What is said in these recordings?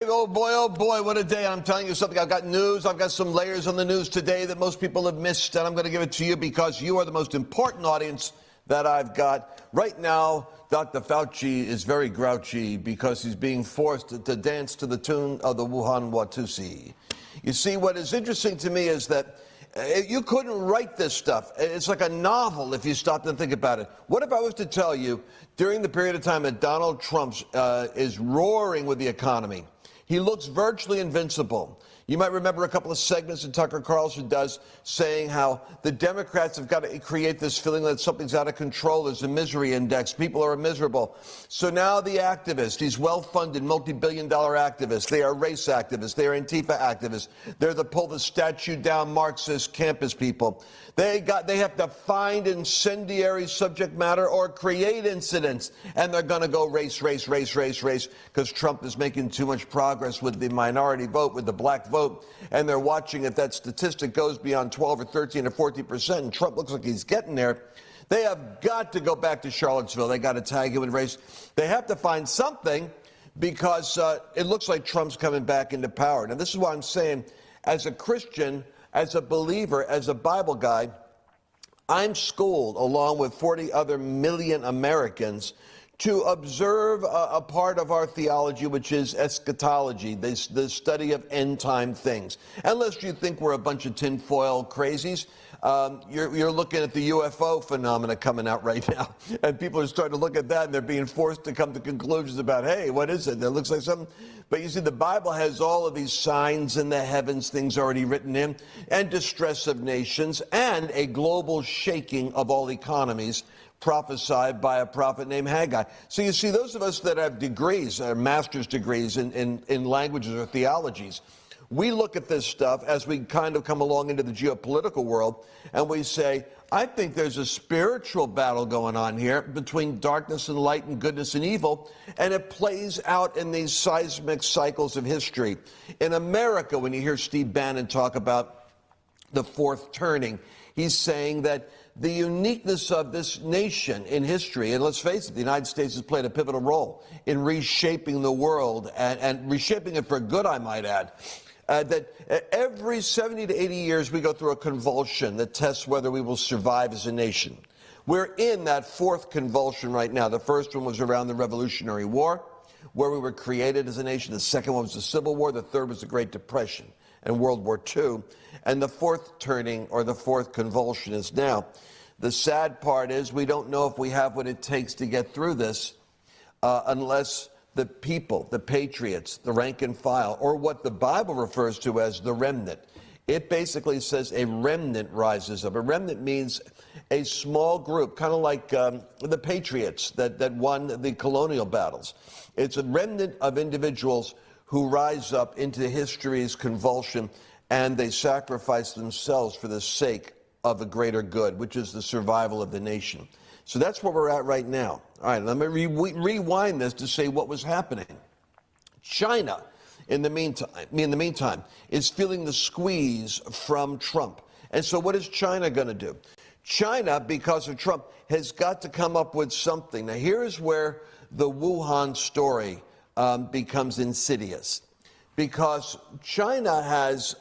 Oh boy, what a day. I'm telling you something. I've got news. I've got some layers on the news today that most people have missed, and I'm going to give it to you because you are the most important audience that I've got. Right now, Dr. Fauci is very grouchy because he's being forced to dance to the tune of the Wuhan Watusi. You see, what is interesting to me is that you couldn't write this stuff. It's like a novel if you stop and think about it. What if I was to tell you, during the period of time that Donald Trump is roaring with the economy, he looks virtually invincible. You might remember a couple of segments that Tucker Carlson does saying how the Democrats have got to create this feeling that something's out of control. There's a misery index. People are miserable. So now the activists, these well-funded, multi-billion-dollar activists, they are race activists. They are Antifa activists. They're the pull the statue down Marxist campus people. They have to find incendiary subject matter or create incidents. And they're going to go race, because Trump is making too much progress with the minority vote, with the black vote. And they're watching if that statistic goes beyond 12 or 13 or 14%, and Trump looks like he's getting there. They have got to go back to Charlottesville. They got to tag him in race. They have to find something because it looks like Trump's coming back into power. Now, this is why I'm saying, as a Christian, as a believer, as a Bible guy, I'm schooled, along with 40 other million Americans, to observe a part of our theology, which is eschatology, the study of end-time things. Unless you think we're a bunch of tinfoil crazies, you're looking at the UFO phenomena coming out right now. And people are starting to look at that, and they're being forced to come to conclusions about, hey, what is it? That looks like something. But you see, the Bible has all of these signs in the heavens, things already written in, and distress of nations, and a global shaking of all economies, prophesied by a prophet named Haggai. So you see, those of us that have degrees, master's degrees in languages or theologies, we look at this stuff as we kind of come along into the geopolitical world, and we say, I think there's a spiritual battle going on here between darkness and light and goodness and evil, and it plays out in these seismic cycles of history. In America, when you hear Steve Bannon talk about the fourth turning, he's saying that the uniqueness of this nation in history, and let's face it, the United States has played a pivotal role in reshaping the world and reshaping it for good, I might add. That every 70 to 80 years we go through a convulsion that tests whether we will survive as a nation. We're in that fourth convulsion right now. The first one was around the Revolutionary War, where we were created as a nation. The second one was the Civil War. The third was the Great Depression and World War II. And the fourth turning, or the fourth convulsion, is now. The sad part is we don't know if we have what it takes to get through this unless the people, the patriots, the rank and file, or what the Bible refers to as the remnant. It basically says a remnant rises up. A remnant means a small group, kind of like the patriots that won the colonial battles. It's a remnant of individuals who rise up into history's convulsion, and they sacrifice themselves for the sake of a greater good, which is the survival of the nation. So that's where we're at right now. All right, let me rewind this to say what was happening. China, in the meantime, is feeling the squeeze from Trump. And so what is China going to do? China, because of Trump, has got to come up with something. Now, here is where the Wuhan story becomes insidious, because China has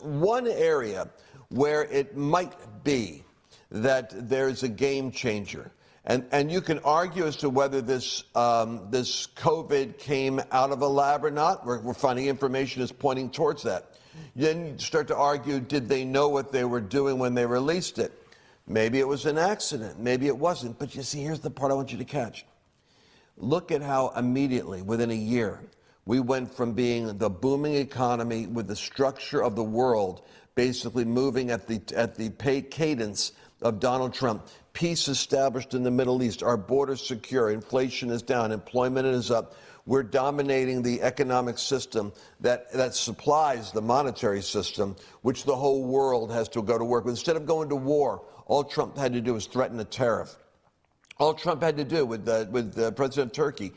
one area where it might be that there's a game changer. And you can argue as to whether this COVID came out of a lab or not. We're finding information is pointing towards that. Then you start to argue, did they know what they were doing when they released it? Maybe it was an accident. Maybe it wasn't. But you see, here's the part I want you to catch. Look at how immediately, within a year, we went from being the booming economy with the structure of the world basically moving at the cadence of Donald Trump. Peace established in the Middle East. Our borders secure. Inflation is down. Employment is up. We're dominating the economic system that supplies the monetary system, which the whole world has to go to work with. Instead of going to war, all Trump had to do was threaten a tariff. All Trump had to do with the president of Turkey,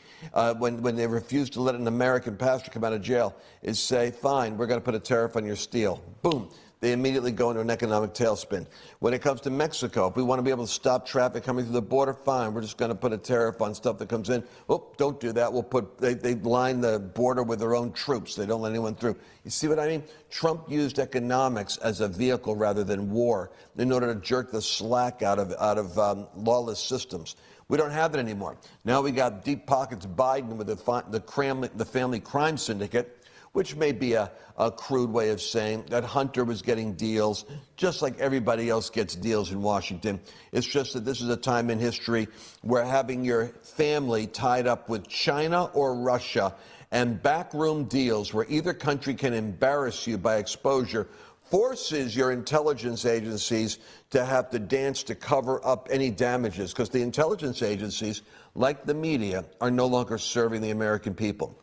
when they refused to let an American pastor come out of jail, is say, fine, we're going to put a tariff on your steel. Boom. they immediately go into an economic tailspin. When it comes to Mexico, if we want to be able to stop traffic coming through the border, fine. We're just going to put a tariff on stuff that comes in. Oh, don't do that. They line the border with their own troops. They don't let anyone through. You see what I mean? Trump used economics as a vehicle rather than war in order to jerk the slack out of lawless systems. We don't have it anymore. Now we got deep pockets Biden with the family crime syndicate, which may be a crude way of saying that Hunter was getting deals just like everybody else gets deals in Washington. It's just that this is a time in history where having your family tied up with China or Russia and backroom deals where either country can embarrass you by exposure forces your intelligence agencies to have to dance to cover up any damages, because the intelligence agencies, like the media, are no longer serving the American people.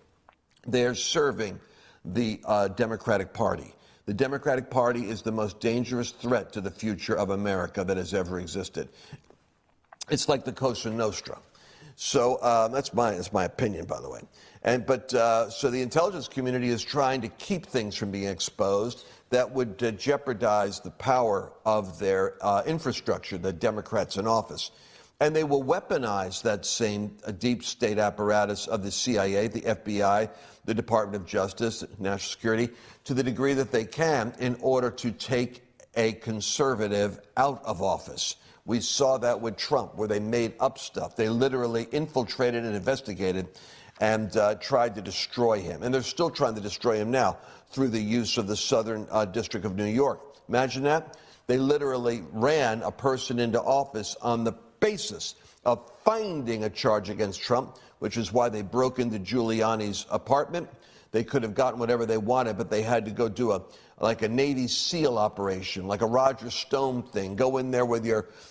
They're serving the Democratic Party. The Democratic Party is the most dangerous threat to the future of America that has ever existed. It's like the Cosa Nostra. So that's my opinion, by the way. So the intelligence community is trying to keep things from being exposed that would jeopardize the power of their infrastructure, the Democrats in office. And they will weaponize that same deep state apparatus of the CIA, the FBI, the Department of Justice, National Security, to the degree that they can in order to take a conservative out of office. We saw that with Trump, where they made up stuff. They literally infiltrated and investigated and tried to destroy him. And they're still trying to destroy him now through the use of the Southern District of New York. Imagine that. They literally ran a person into office on the basis of finding a charge against Trump, which is why they broke into Giuliani's apartment. They could have gotten whatever they wanted, but they had to go do a Navy SEAL operation, like a Roger Stone thing. Go in there with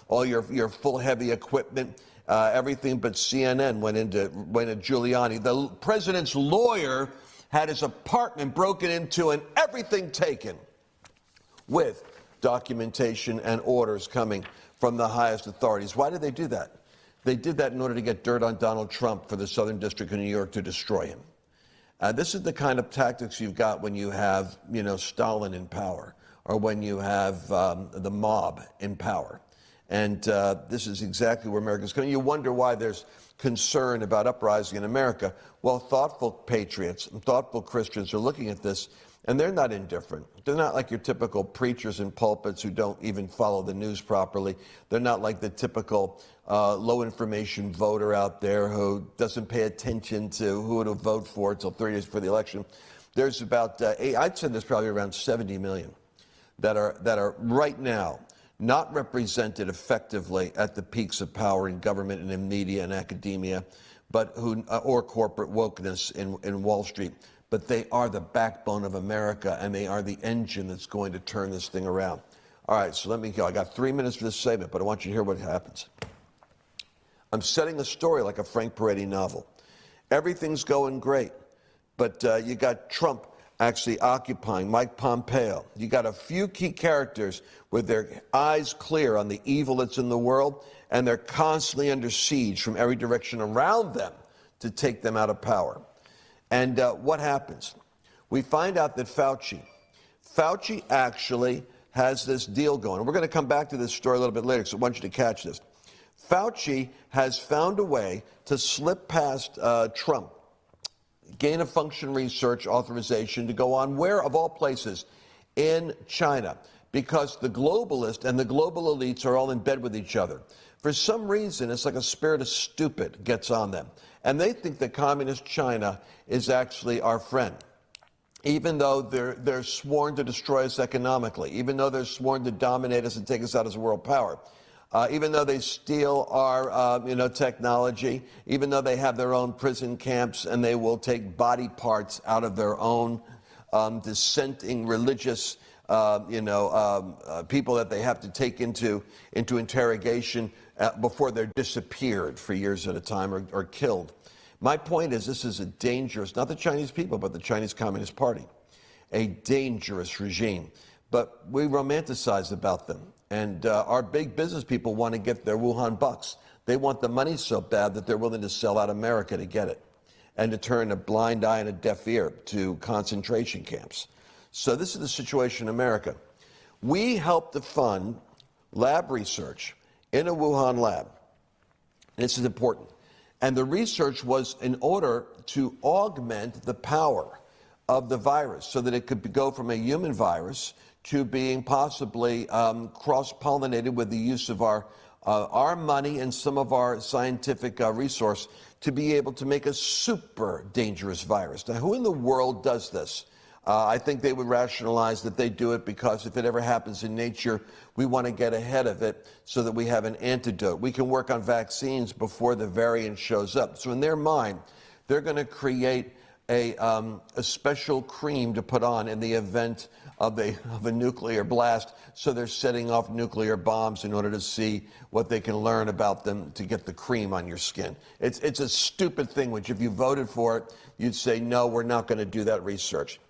all your full heavy equipment. Everything but CNN went into Giuliani. The president's lawyer had his apartment broken into and everything taken, with documentation and orders coming from the highest authorities. Why did they do that? They did that in order to get dirt on Donald Trump for the Southern District of New York to destroy him. This is the kind of tactics you've got when you have, Stalin in power, or when you have the mob in power. And this is exactly where America's going. You wonder why there's concern about uprising in America. Well, thoughtful patriots and thoughtful Christians are looking at this, and they're not indifferent. They're not like your typical preachers in pulpits who don't even follow the news properly. They're not like the typical low-information voter out there who doesn't pay attention to who to vote for until 30 days before the election. There's about, I'd say there's probably around 70 million that are right now not represented effectively at the peaks of power in government and in media and academia, but or corporate wokeness in Wall Street. But they are the backbone of America, and they are the engine that's going to turn this thing around. All right, so let me go. I got 3 minutes for this segment, but I want you to hear what happens. I'm setting the story like a Frank Peretti novel. Everything's going great, but you got Trump actually occupying, Mike Pompeo. You got a few key characters with their eyes clear on the evil that's in the world, and they're constantly under siege from every direction around them to take them out of power. And what happens? We find out that Fauci actually has this deal going. And we're going to come back to this story a little bit later, so I want you to catch this. Fauci has found a way to slip past Trump, gain-of-function research authorization to go on where, of all places, in China, because the globalist and the global elites are all in bed with each other. For some reason, it's like a spirit of stupid gets on them. And they think that communist China is actually our friend, even though they're sworn to destroy us economically, even though they're sworn to dominate us and take us out as a world power, even though they steal our technology, even though they have their own prison camps and they will take body parts out of their own dissenting religious people that they have to take into interrogation before they're disappeared for years at a time or killed. My point is, this is a dangerous, not the Chinese people, but the Chinese Communist Party, a dangerous regime. But we romanticize about them. And our big business people want to get their Wuhan bucks. They want the money so bad that they're willing to sell out America to get it, and to turn a blind eye and a deaf ear to concentration camps. So this is the situation in America. We helped to fund lab research in a Wuhan lab. This is important. And the research was in order to augment the power of the virus so that it could go from a human virus to being possibly cross-pollinated with the use of our money and some of our scientific resource to be able to make a super dangerous virus. Now, who in the world does this? I think they would rationalize that they do it because if it ever happens in nature, we want to get ahead of it so that we have an antidote. We can work on vaccines before the variant shows up. So in their mind, they're going to create a special cream to put on in the event of a nuclear blast. So they're setting off nuclear bombs in order to see what they can learn about them to get the cream on your skin. It's a stupid thing, which if you voted for it, you'd say, no, we're not going to do that research.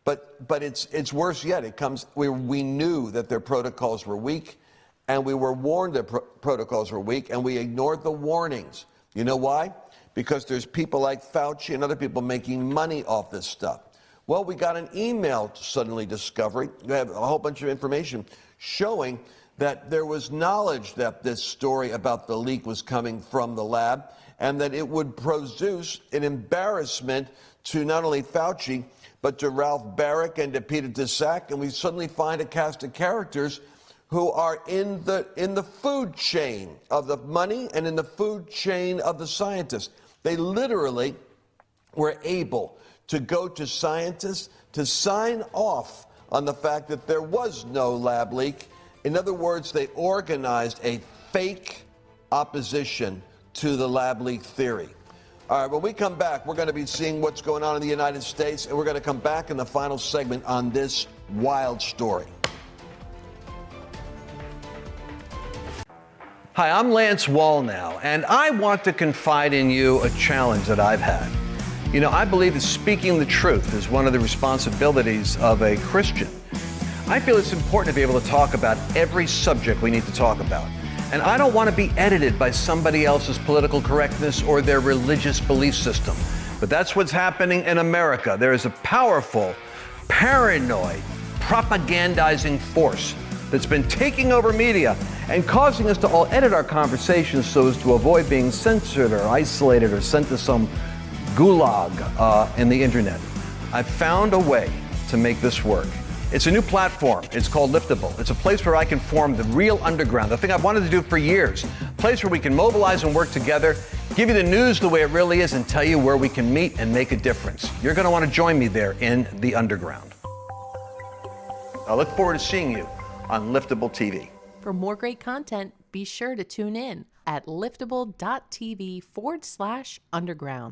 But it's worse yet. It comes we knew that their protocols were weak, and we were warned that protocols were weak, and we ignored the warnings. You know why? Because there's people like Fauci and other people making money off this stuff. Well, we got an email suddenly discovering, we have a whole bunch of information showing that there was knowledge that this story about the leak was coming from the lab, and that it would produce an embarrassment to not only Fauci, but to Ralph Barrick and to Peter Daszak, and we suddenly find a cast of characters who are in the food chain of the money and in the food chain of the scientists. They literally were able to go to scientists to sign off on the fact that there was no lab leak. In other words, they organized a fake opposition to the lab leak theory. All right, when we come back, we're going to be seeing what's going on in the United States, and we're going to come back in the final segment on this wild story. Hi, I'm Lance Wallnau, and I want to confide in you a challenge that I've had. You know, I believe that speaking the truth is one of the responsibilities of a Christian. I feel it's important to be able to talk about every subject we need to talk about. And I don't want to be edited by somebody else's political correctness or their religious belief system. But that's what's happening in America. There is a powerful, paranoid, propagandizing force that's been taking over media and causing us to all edit our conversations so as to avoid being censored or isolated or sent to some gulag in the internet. I've found a way to make this work. It's a new platform. It's called Liftable. It's a place where I can form the real underground, the thing I've wanted to do for years. A place where we can mobilize and work together, give you the news the way it really is, and tell you where we can meet and make a difference. You're going to want to join me there in the underground. I look forward to seeing you on Liftable TV. For more great content, be sure to tune in at liftable.tv/underground.